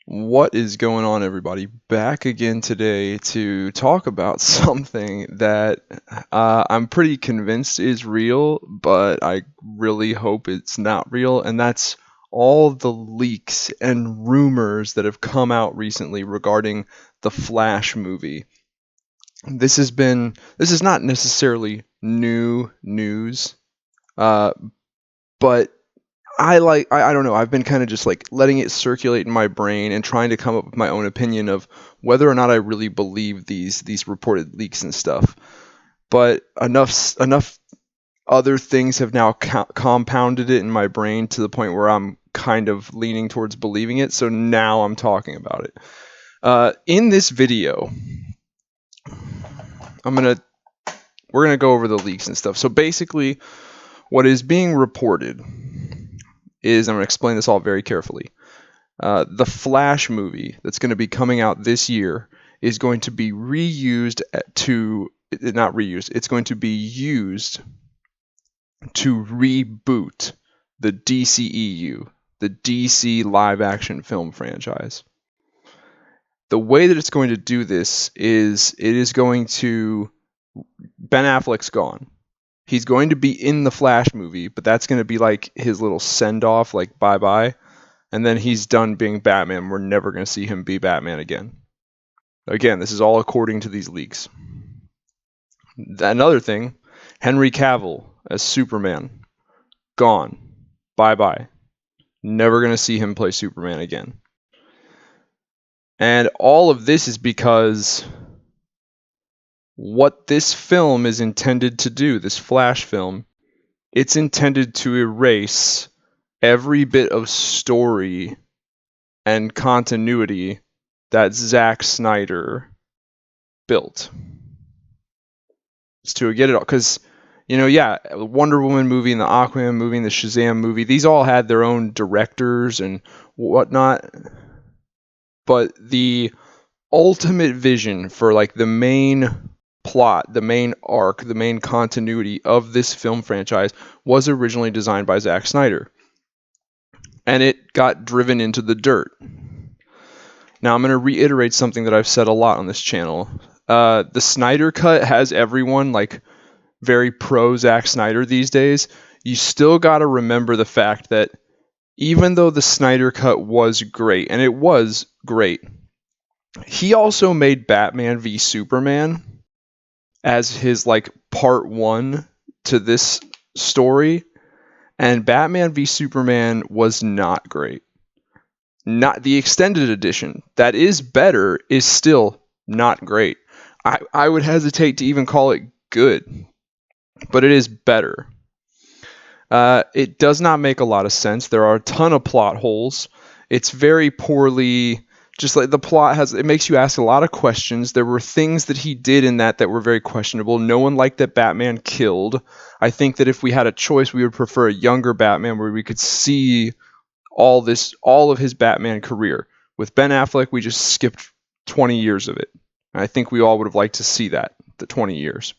What is going on, everybody? Back again today to talk about something that I'm pretty convinced is real, but I really hope it's not real, and that's all the leaks and rumors that have come out recently regarding the Flash movie. This is not necessarily new news, uh, but I don't know. I've been kind of just like letting it circulate in my brain and trying to come up with my own opinion of whether or not I really believe these reported leaks and stuff. But enough other things have now compounded it in my brain to the point where I'm kind of leaning towards believing it. So now I'm talking about it. In this video, we're gonna go over the leaks and stuff. So basically, what is being reported is I'm gonna explain this all very carefully. The Flash movie that's going to be coming out this year is going to be it's going to be used to reboot the DCEU, the DC live action film franchise. The way that it's going to do this is Ben Affleck's gone. He's going to be in the Flash movie, but that's going to be like his little send off, like bye bye. And then he's done being Batman. We're never going to see him be Batman again. Again, this is all according to these leaks. Another thing, Henry Cavill as Superman, gone. Bye-bye. Never going to see him play Superman again. And all of this is because what this film is intended to do, this Flash film, it's intended to erase every bit of story and continuity that Zack Snyder built. It's to get it all, because the Wonder Woman movie and the Aquaman movie and the Shazam movie, these all had their own directors and whatnot, but the ultimate vision for like the main plot, the main arc, the main continuity of this film franchise was originally designed by Zack Snyder. And it got driven into the dirt. Now I'm going to reiterate something that I've said a lot on this channel. The Snyder Cut has everyone like very pro Zack Snyder these days. You still got to remember the fact that even though the Snyder Cut was great, and it was great, he also made Batman v Superman as his like part one to this story. And Batman v Superman was not great. Not the extended edition. That is better, is still not great. I would hesitate to even call it good, but it is better. It does not make a lot of sense. There are a ton of plot holes. It's very poorly, just like the plot it makes you ask a lot of questions. There were things that he did in that were very questionable. No one liked that Batman killed. I think that if we had a choice, we would prefer a younger Batman where we could see all of his Batman career. With Ben Affleck, we just skipped 20 years of it. And I think we all would have liked to see that, the 20 years.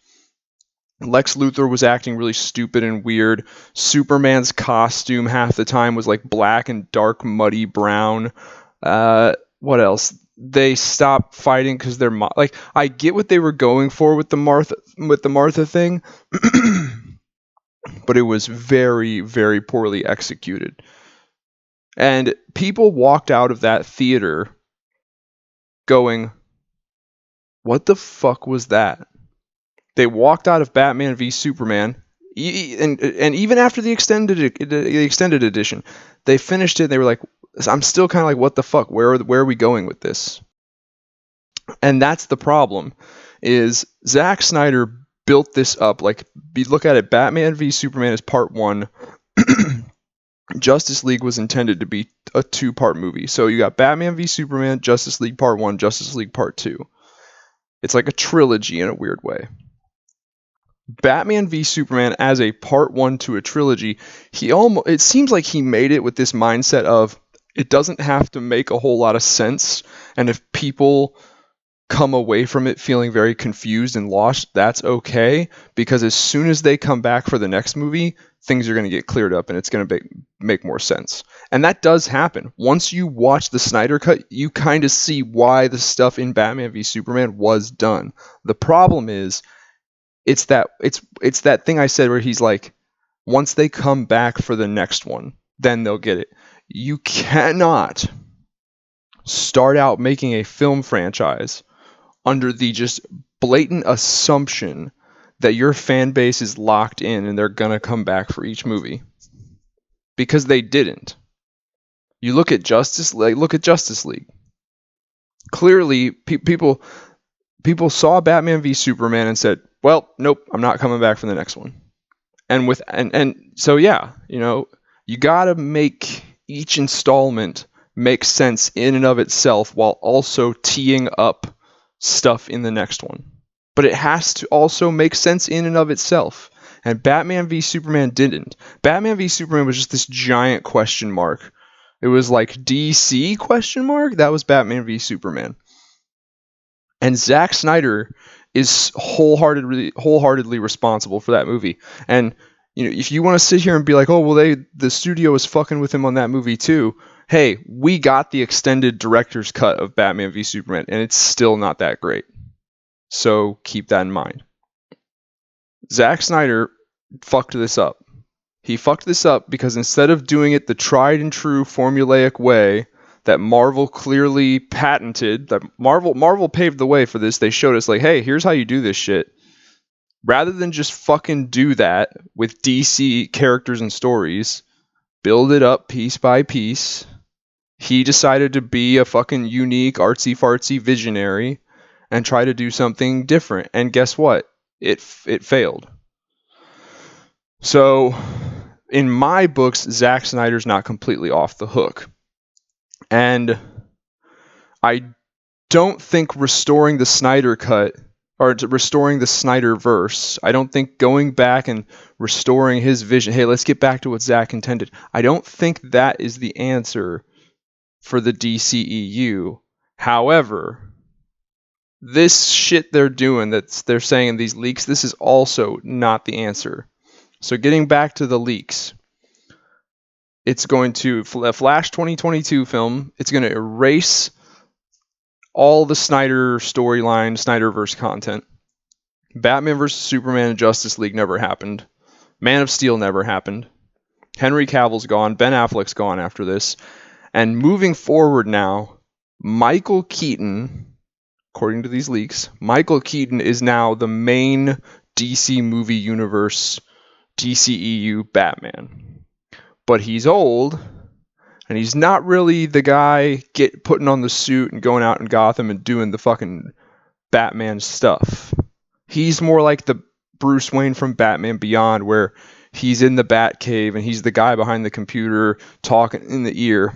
Lex Luthor was acting really stupid and weird. Superman's costume half the time was like black and dark, muddy brown. What else? They stopped fighting because they're like, I get what they were going for with the Martha thing, but it was very, very poorly executed. And people walked out of that theater going, what the fuck was that? They walked out of Batman v Superman, and even after the extended edition, they finished it. And they were like, I'm still kind of like, what the fuck? Where are we going with this? And that's the problem. Is Zack Snyder built this up like, look at it. Batman v Superman is part one. Justice League was intended to be a 2-part movie. So you got Batman v Superman, Justice League Part 1, Justice League Part 2. It's like a trilogy in a weird way. Batman v Superman as a part 1 to a trilogy, it seems like he made it with this mindset of it doesn't have to make a whole lot of sense, and if people come away from it feeling very confused and lost, that's okay, because as soon as they come back for the next movie, things are going to get cleared up and it's going to make more sense. And that does happen. Once you watch the Snyder Cut, you kind of see why the stuff in Batman v Superman was done. The problem is it's that thing I said where he's like, once they come back for the next one, then they'll get it. You cannot start out making a film franchise under the just blatant assumption that your fan base is locked in and they're gonna come back for each movie, because they didn't. You look at Justice League. Clearly, people saw Batman v Superman and said, "Well, nope, I'm not coming back for the next one." And so yeah, you gotta make each installment make sense in and of itself while also teeing up stuff in the next one. But it has to also make sense in and of itself. And Batman v Superman didn't. Batman v Superman was just this giant question mark. It was like DC question mark? That was Batman v Superman. And Zack Snyder is wholeheartedly responsible for that movie. And if you want to sit here and be like, oh well, the studio was fucking with him on that movie too. Hey, we got the extended director's cut of Batman v Superman, and it's still not that great. So keep that in mind. Zack Snyder fucked this up. He fucked this up because instead of doing it the tried and true formulaic way that Marvel clearly patented, that Marvel paved the way for this. They showed us like, hey, here's how you do this shit. Rather than just fucking do that with DC characters and stories, build it up piece by piece, he decided to be a fucking unique artsy-fartsy visionary and try to do something different. And guess what? It failed. So, in my books, Zack Snyder's not completely off the hook. And I don't think restoring the Snyder Cut, or restoring the Snyderverse, I don't think going back and restoring his vision, hey, let's get back to what Zack intended, I don't think that is the answer for the DCEU. However, this shit they're doing, that they're saying in these leaks, this is also not the answer. So getting back to the leaks, it's going to, Flash 2022 film, it's going to erase all the Snyder storyline, Snyderverse content. Batman vs. Superman and Justice League never happened. Man of Steel never happened. Henry Cavill's gone. Ben Affleck's gone after this. And moving forward now, Michael Keaton, according to these leaks, Michael Keaton is now the main DC movie universe, DCEU Batman. But he's old, and he's not really the guy putting on the suit and going out in Gotham and doing the fucking Batman stuff. He's more like the Bruce Wayne from Batman Beyond, where he's in the Batcave and he's the guy behind the computer talking in the ear.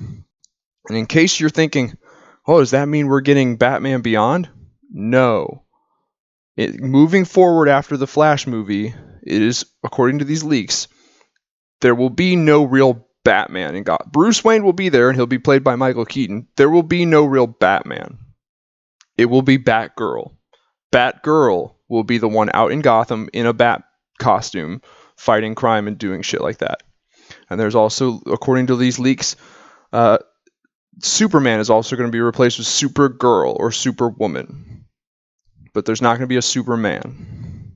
And in case you're thinking, oh, does that mean we're getting Batman Beyond? No. Moving forward after the Flash movie, it is, according to these leaks, there will be no real Batman in Gotham. Bruce Wayne will be there and he'll be played by Michael Keaton. There will be no real Batman. It will be Batgirl. Batgirl will be the one out in Gotham in a bat costume, fighting crime and doing shit like that. And there's also, according to these leaks, Superman is also going to be replaced with Supergirl or Superwoman. But there's not going to be a Superman.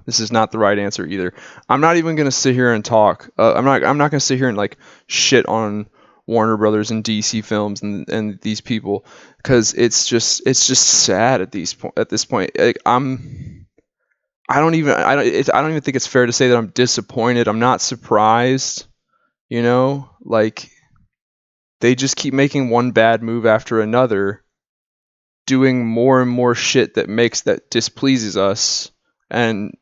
This is not the right answer either. I'm not even going to sit here and talk. I'm not going to sit here and like shit on Warner Brothers and DC Films and these people, because it's just sad at this point. Like, I don't even think it's fair to say that I'm disappointed. I'm not surprised. Like, they just keep making one bad move after another, doing more and more shit that displeases us and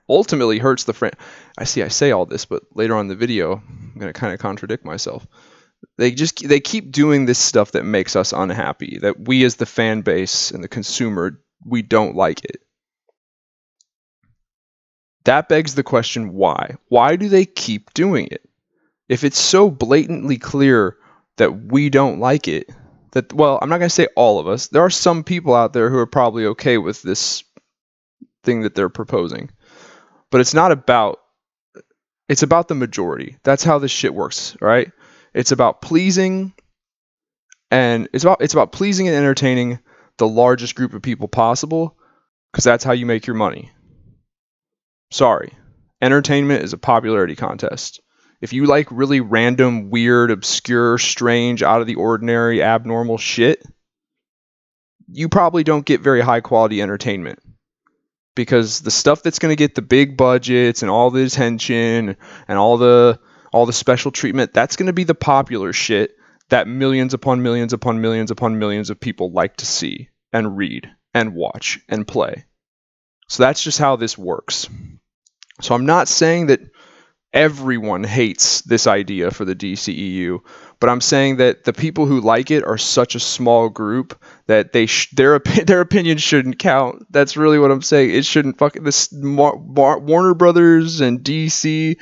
ultimately hurts the friend. I say all this, but later on in the video, I'm going to kind of contradict myself. They keep doing this stuff that makes us unhappy, that we as the fan base and the consumer, we don't like it. That begs the question, why? Why do they keep doing it? If it's so blatantly clear that we don't like it, I'm not going to say all of us. There are some people out there who are probably okay with this thing that they're proposing. But it's about the majority. That's how this shit works, right? It's about pleasing, and it's about pleasing and entertaining the largest group of people possible, because that's how you make your money. Sorry. Entertainment is a popularity contest. If you like really random, weird, obscure, strange, out of the ordinary, abnormal shit, you probably don't get very high quality entertainment. Because the stuff that's going to get the big budgets and all the attention and all the special treatment, that's going to be the popular shit that millions upon millions upon millions upon millions of people like to see and read and watch and play. So that's just how this works. So I'm not saying that everyone hates this idea for the DCEU, but I'm saying that the people who like it are such a small group that their opinion shouldn't count. That's really what I'm saying. It shouldn't fucking this Warner Brothers and DC,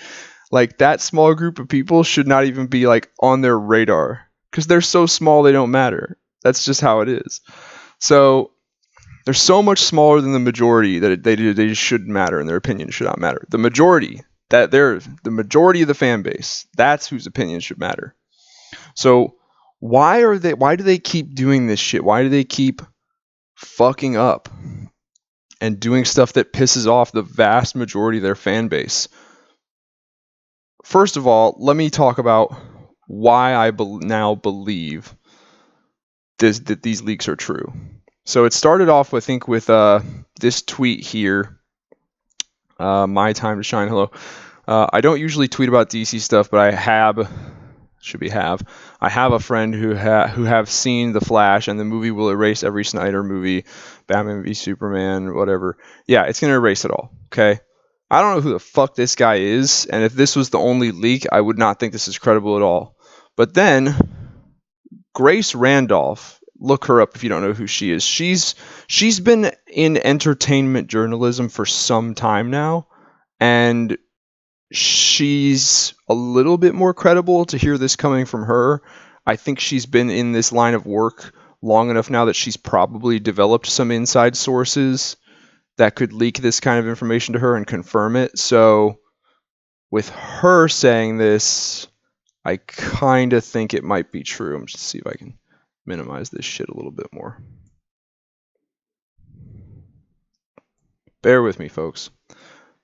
like that small group of people should not even be like on their radar, because they're so small they don't matter. That's just how it is. So they're so much smaller than the majority that they just shouldn't matter, and their opinion should not matter. The majority, that they're the majority of the fan base, that's whose opinion should matter. So why do they keep doing this shit? Why do they keep fucking up and doing stuff that pisses off the vast majority of their fan base? First of all, let me talk about why I now believe that these leaks are true. So it started off, I think, with this tweet here. My time to shine. Hello. I don't usually tweet about DC stuff, but I have a friend who have seen The Flash, and the movie will erase every Snyder movie, Batman v Superman, whatever. Yeah, it's gonna erase it all. Okay. I don't know who the fuck this guy is, and if this was the only leak, I would not think this is credible at all. But then Grace Randolph, look her up if you don't know who she is. She's been in entertainment journalism for some time now, and she's a little bit more credible to hear this coming from her. I think she's been in this line of work long enough now that she's probably developed some inside sources that could leak this kind of information to her and confirm it. So with her saying this, I kind of think it might be true. I'm just see if I can minimize this shit a little bit more. Bear with me, folks.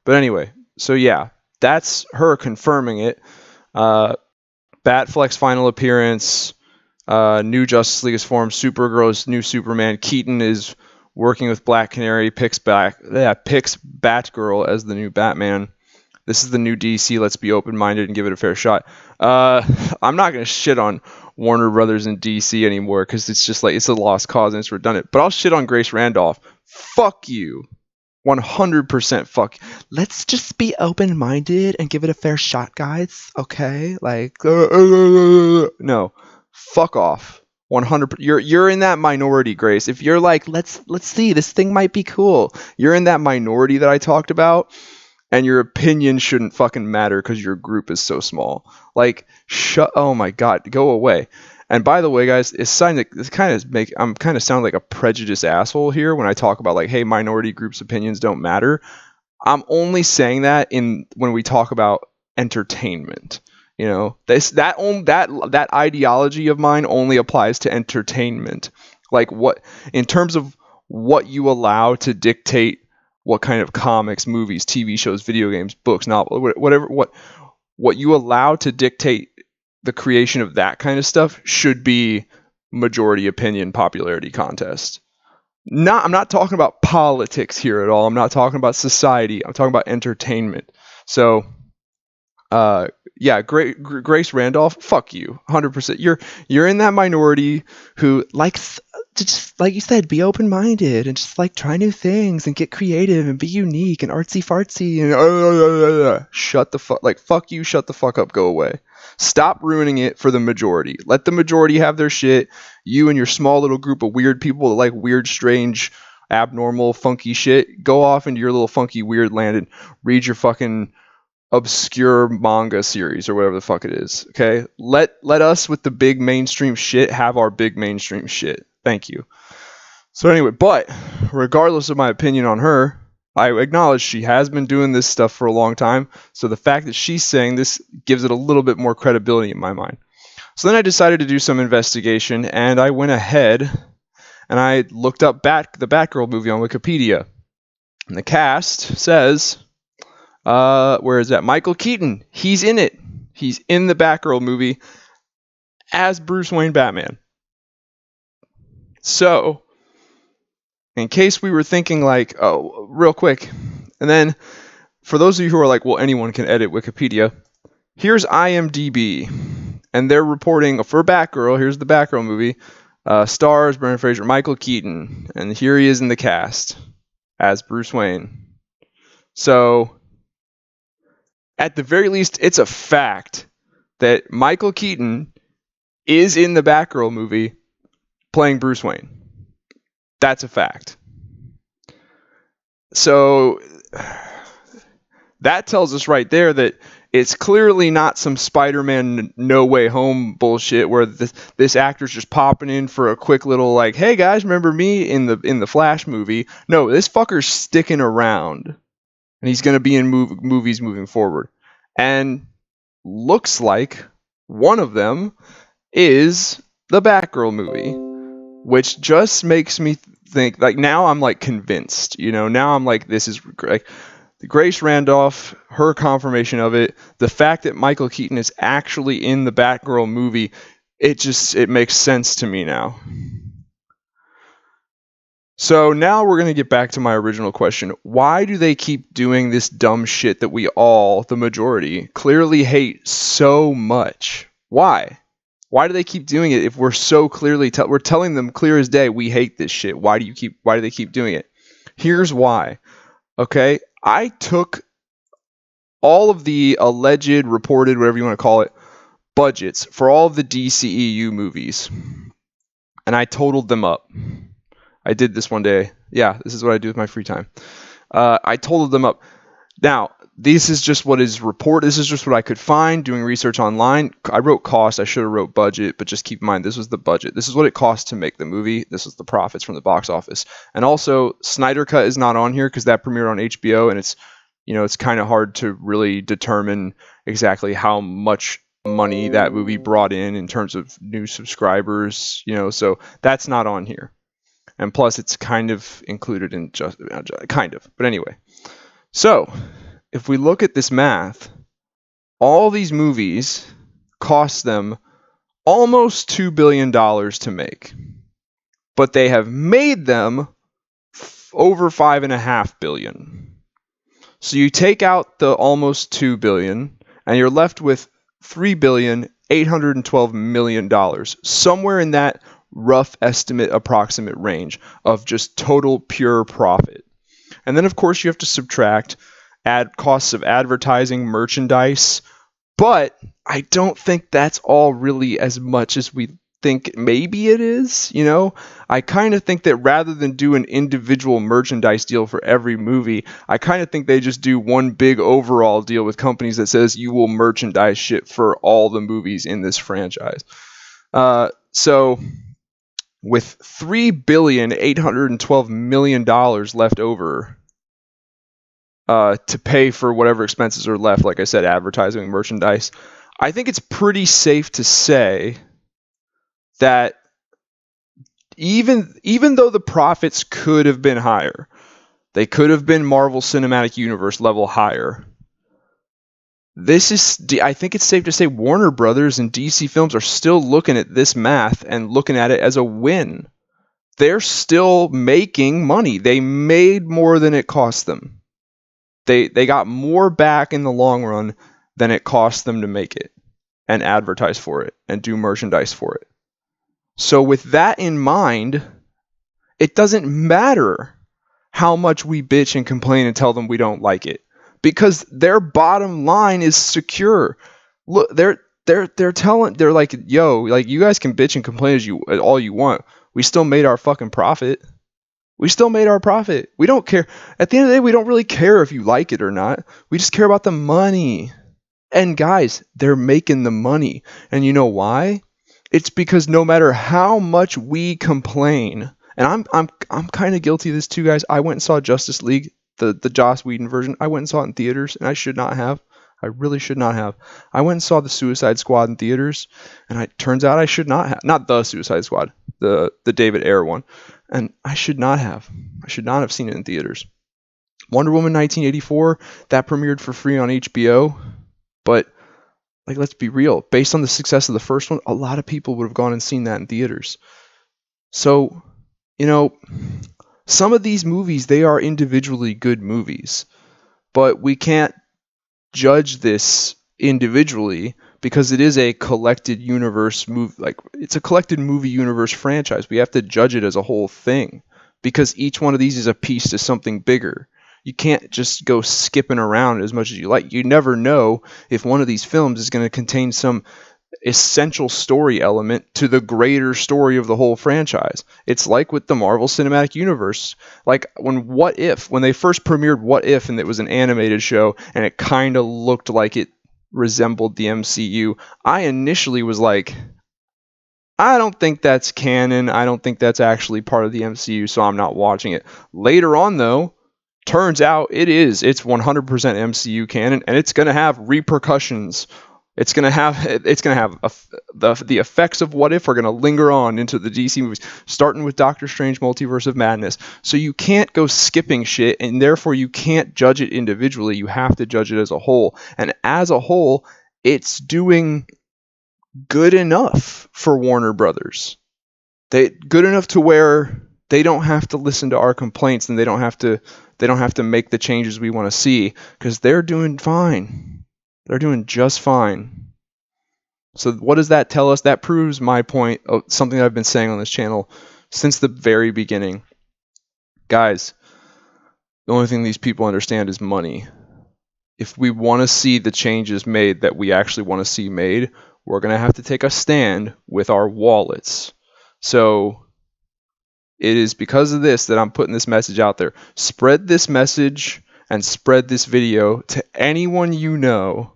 But anyway, so yeah, that's her confirming it. Batfleck's final appearance, new Justice League is formed, Supergirl's new Superman, Keaton is working with Black Canary, picks Batgirl as the new Batman. This is the new DC. Let's be open-minded and give it a fair shot. I'm not going to shit on Warner Brothers and DC anymore, because it's just like, it's a lost cause and it's redundant. But I'll shit on Grace Randolph. Fuck you. 100% fuck. Let's just be open-minded and give it a fair shot, guys. Okay? Like, no. Fuck off. 100%. You're in that minority, Grace. If you're like, let's see, this thing might be cool. You're in that minority that I talked about, and your opinion shouldn't fucking matter because your group is so small. Like, oh my god, go away. And by the way, guys, I'm kind of sounding like a prejudiced asshole here when I talk about like, hey, minority groups' opinions don't matter. I'm only saying that when we talk about entertainment. You know, that ideology of mine only applies to entertainment. Like, what in terms of what you allow to dictate what kind of comics, movies, TV shows, video games, books, novels, whatever, what you allow to dictate the creation of that kind of stuff should be majority opinion popularity contest. I'm not talking about politics here at all. I'm not talking about society. I'm talking about entertainment. So, yeah, Grace Randolph, fuck you, 100%. You're in that minority who likes to just, like you said, be open-minded and just like try new things and get creative and be unique and artsy fartsy and shut the fuck, like, fuck you, shut the fuck up, go away. Stop ruining it for the majority. Let the majority have their shit. You and your small little group of weird people that like weird, strange, abnormal, funky shit, go off into your little funky weird land and read your fucking obscure manga series or whatever the fuck it is. Okay? Let us with the big mainstream shit have our big mainstream shit. Thank you. So anyway, but regardless of my opinion on her, I acknowledge she has been doing this stuff for a long time. So the fact that she's saying this gives it a little bit more credibility in my mind. So then I decided to do some investigation, and I went ahead and I looked up the Batgirl movie on Wikipedia. And the cast says, where is that? Michael Keaton. He's in it. He's in the Batgirl movie as Bruce Wayne Batman. So, in case we were thinking like, oh, real quick, and then for those of you who are like, well, anyone can edit Wikipedia, here's IMDb, and they're reporting for Batgirl, here's the Batgirl movie, stars Brendan Fraser, Michael Keaton, and here he is in the cast as Bruce Wayne. So, at the very least, it's a fact that Michael Keaton is in the Batgirl movie playing Bruce Wayne. That's a fact. So that tells us right there that it's clearly not some Spider-Man No Way Home bullshit where this actor's just popping in for a quick little like, hey guys, remember me in the Flash movie? No, this fucker's sticking around, and he's going to be in movies moving forward. And looks like one of them is the Batgirl movie, which just makes me think, like, now I'm like convinced, now I'm like, this is like Grace Randolph, her confirmation of it, the fact that Michael Keaton is actually in the Batgirl movie, it makes sense to me now. So now we're going to get back to my original question. Why do they keep doing this dumb shit that we all, the majority, clearly hate so much? Why? Why do they keep doing it if we're so clearly we're telling them clear as day we hate this shit? Why do they keep doing it? Here's why. Okay? I took all of the alleged, reported, whatever you want to call it, budgets for all of the DCEU movies, and I totaled them up. I did this one day. Yeah, this is what I do with my free time. I totaled them up. Now, this is just what is reported. This is just what I could find doing research online. I wrote cost. I should have wrote budget, but just keep in mind, this was the budget. This is what it cost to make the movie. This was the profits from the box office. And also, Snyder Cut is not on here because that premiered on HBO, and it's kind of hard to really determine exactly how much money that movie brought in terms of new subscribers, so that's not on here. And plus, it's kind of included in kind of. But anyway, so if we look at this math, all these movies cost them almost $2 billion to make. But they have made them over $5.5 billion. So you take out the almost $2 billion, and you're left with $3.812 billion. Somewhere in that rough estimate, approximate range of just total pure profit. And then, of course, you have to subtract costs of advertising, merchandise. But I don't think that's all really as much as we think maybe it is. I kind of think that rather than do an individual merchandise deal for every movie, I kind of think they just do one big overall deal with companies that says you will merchandise shit for all the movies in this franchise. So with $3.812 billion left over to pay for whatever expenses are left, like I said, advertising and merchandise, I think it's pretty safe to say that even though the profits could have been higher, they could have been Marvel Cinematic Universe level higher, I think it's safe to say Warner Brothers and DC Films are still looking at this math and looking at it as a win. They're still making money. They made more than it cost them. They got more back in the long run than it cost them to make it and advertise for it and do merchandise for it. So with that in mind, it doesn't matter how much we bitch and complain and tell them we don't like it, because their bottom line is secure. Look, they're like, yo, like, you guys can bitch and complain all you want. We still made our fucking profit. We still made our profit. We don't care. At the end of the day, we don't really care if you like it or not. We just care about the money. And guys, they're making the money. And you know why? It's because no matter how much we complain, and I'm kind of guilty of this too, guys. I went and saw Justice League the Joss Whedon version. I went and saw it in theaters, and I should not have. I really should not have. I went and saw the Suicide Squad in theaters, and it turns out I should not have. Not the Suicide Squad, the David Ayer one, and I should not have. I should not have seen it in theaters. Wonder Woman 1984, that premiered for free on HBO, but like, let's be real. Based on the success of the first one, a lot of people would have gone and seen that in theaters. So, you know, some of these movies, they are individually good movies, but we can't judge this individually because it is a collected universe movie. Like, it's a collected movie universe franchise. We have to judge it as a whole thing because each one of these is a piece to something bigger. You can't just go skipping around as much as you like. You never know if one of these films is going to contain some essential story element to the greater story of the whole franchise. It's like with the Marvel Cinematic Universe. Like when they first premiered What If, and it was an animated show, and it kind of looked like it resembled the MCU, I initially was like, I don't think that's canon. I don't think that's actually part of the MCU, so I'm not watching it. Later on, though, turns out it is. It's 100% MCU canon, and it's going to have repercussions. It's going to have the effects of What If are going to linger on into the DC movies, starting with Doctor Strange Multiverse of Madness. So you can't go skipping shit, and therefore you can't judge it individually. You have to judge it as a whole. And as a whole, it's doing good enough for Warner Brothers. Good enough to where they don't have to listen to our complaints, and they don't have to make the changes we want to see, because they're doing fine. They're doing just fine. So what does that tell us? That proves my point of something I've been saying on this channel since the very beginning. Guys, the only thing these people understand is money. If we want to see the changes made that we actually want to see made, we're going to have to take a stand with our wallets. So it is because of this that I'm putting this message out there. Spread this message and spread this video to anyone you know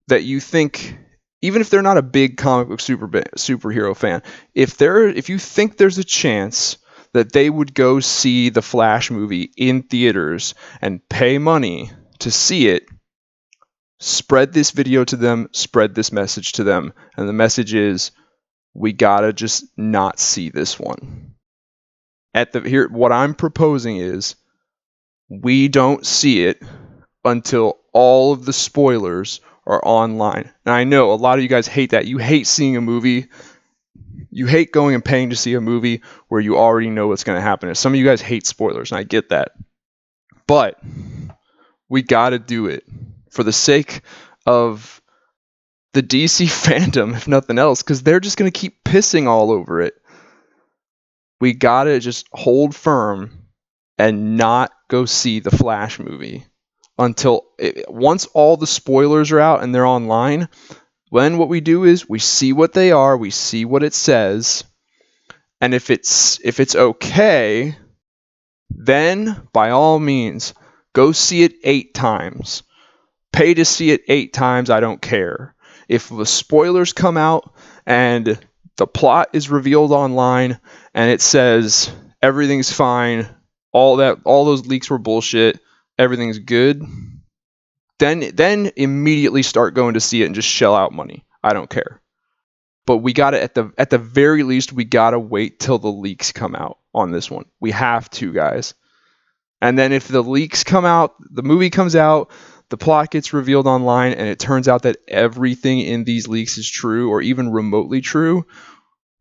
that you think, even if they're not a big comic book superhero fan, if you think there's a chance that they would go see the Flash movie in theaters and pay money to see it, spread this video to them, spread this message to them. And the message is, we gotta just not see this one. What I'm proposing is, we don't see it until all of the spoilers are online. And I know a lot of you guys hate that. You hate seeing a movie. You hate going and paying to see a movie where you already know what's going to happen. Some of you guys hate spoilers, and I get that. But we got to do it for the sake of the DC fandom, if nothing else, because they're just going to keep pissing all over it. We got to just hold firm and not go see the Flash movie once all the spoilers are out and they're online. Then what we do is we see what they are, we see what it says, and if it's okay, then by all means go see it 8 times. Pay to see it 8 times, I don't care. If the spoilers come out and the plot is revealed online and it says everything's fine, all those leaks were bullshit, everything's good, then immediately start going to see it and just shell out money. I don't care. But we got to, at the very least, we got to wait till the leaks come out on this one. We have to, guys. And then if the leaks come out, the movie comes out, the plot gets revealed online, and it turns out that everything in these leaks is true or even remotely true,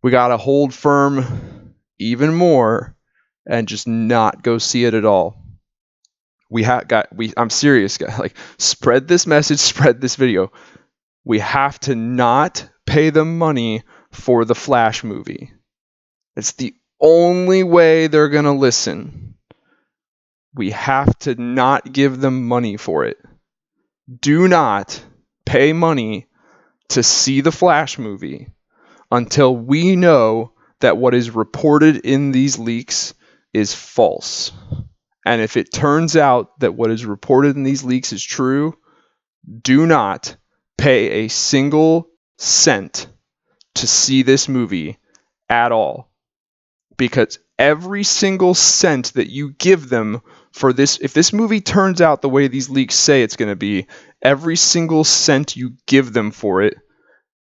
we got to hold firm even more and just not go see it at all. I'm serious, guys. Like, spread this message, spread this video. We have to not pay them money for the Flash movie. It's the only way they're going to listen. We have to not give them money for it. Do not pay money to see the Flash movie until we know that what is reported in these leaks is false. And if it turns out that what is reported in these leaks is true, do not pay a single cent to see this movie at all. Because every single cent that you give them for this, if this movie turns out the way these leaks say it's going to be, every single cent you give them for it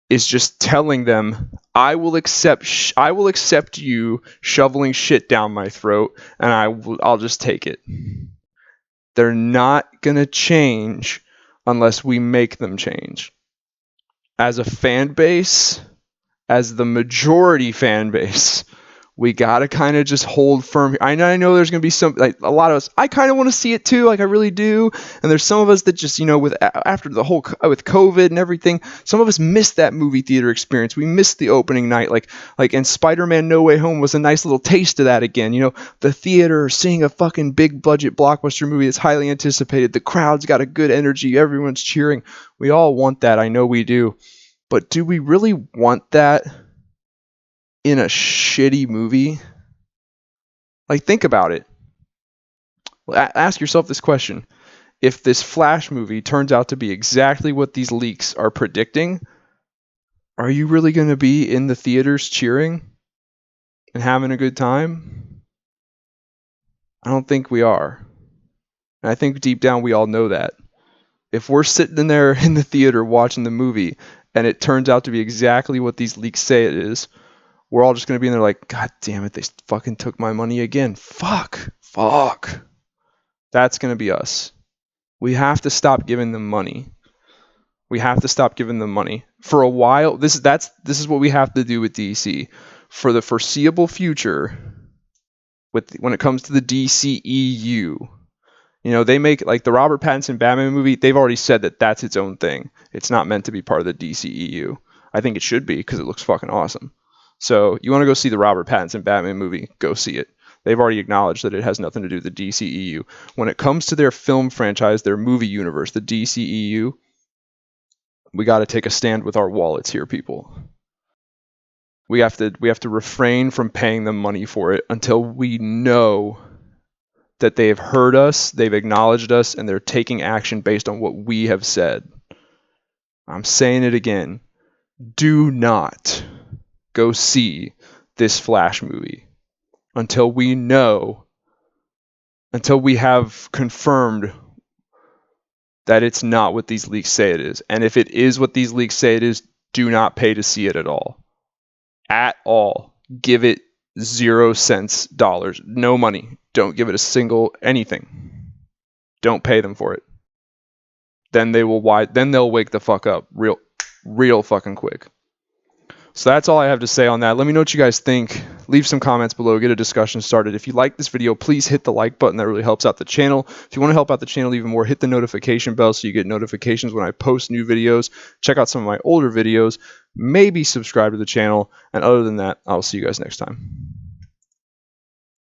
is just telling them, I will accept you shoveling shit down my throat, and I'll just take it. They're not going to change unless we make them change. As a fan base, as the majority fan base, we gotta kind of just hold firm. I know there's gonna be some, like, a lot of us. I kind of want to see it too, like I really do. And there's some of us that just, with after the whole with COVID and everything, some of us missed that movie theater experience. We missed the opening night, and Spider-Man: No Way Home was a nice little taste of that again. The theater, seeing a fucking big budget blockbuster movie that's highly anticipated. The crowd's got a good energy. Everyone's cheering. We all want that. I know we do. But do we really want that in a shitty movie? Like, think about it. Ask yourself this question. If this Flash movie turns out to be exactly what these leaks are predicting, are you really going to be in the theaters cheering and having a good time? I don't think we are. And I think deep down we all know that. If we're sitting in there in the theater watching the movie and it turns out to be exactly what these leaks say it is, we're all just going to be in there like, God damn it, they fucking took my money again. Fuck. That's going to be us. We have to stop giving them money. For a while. This is what we have to do with DC. For the foreseeable future, when it comes to the DCEU, they make, like, the Robert Pattinson Batman movie, they've already said that that's its own thing. It's not meant to be part of the DCEU. I think it should be, because it looks fucking awesome. So you want to go see the Robert Pattinson Batman movie, go see it. They've already acknowledged that it has nothing to do with the DCEU. When it comes to their film franchise, their movie universe, the DCEU, we got to take a stand with our wallets here, people. We have to refrain from paying them money for it until we know that they have heard us, they've acknowledged us, and they're taking action based on what we have said. I'm saying it again. Do not go see this Flash movie until we have confirmed that it's not what these leaks say it is. And if it is what these leaks say it is, do not pay to see it at all. At all. Give it 0 cents, dollars, no money. Don't give it a single anything. Don't pay them for it. Then they'll wake the fuck up real fucking quick. So that's all I have to say on that. Let me know what you guys think. Leave some comments below. Get a discussion started. If you like this video, please hit the like button. That really helps out the channel. If you want to help out the channel even more, hit the notification bell so you get notifications when I post new videos. Check out some of my older videos. Maybe subscribe to the channel. And other than that, I'll see you guys next time.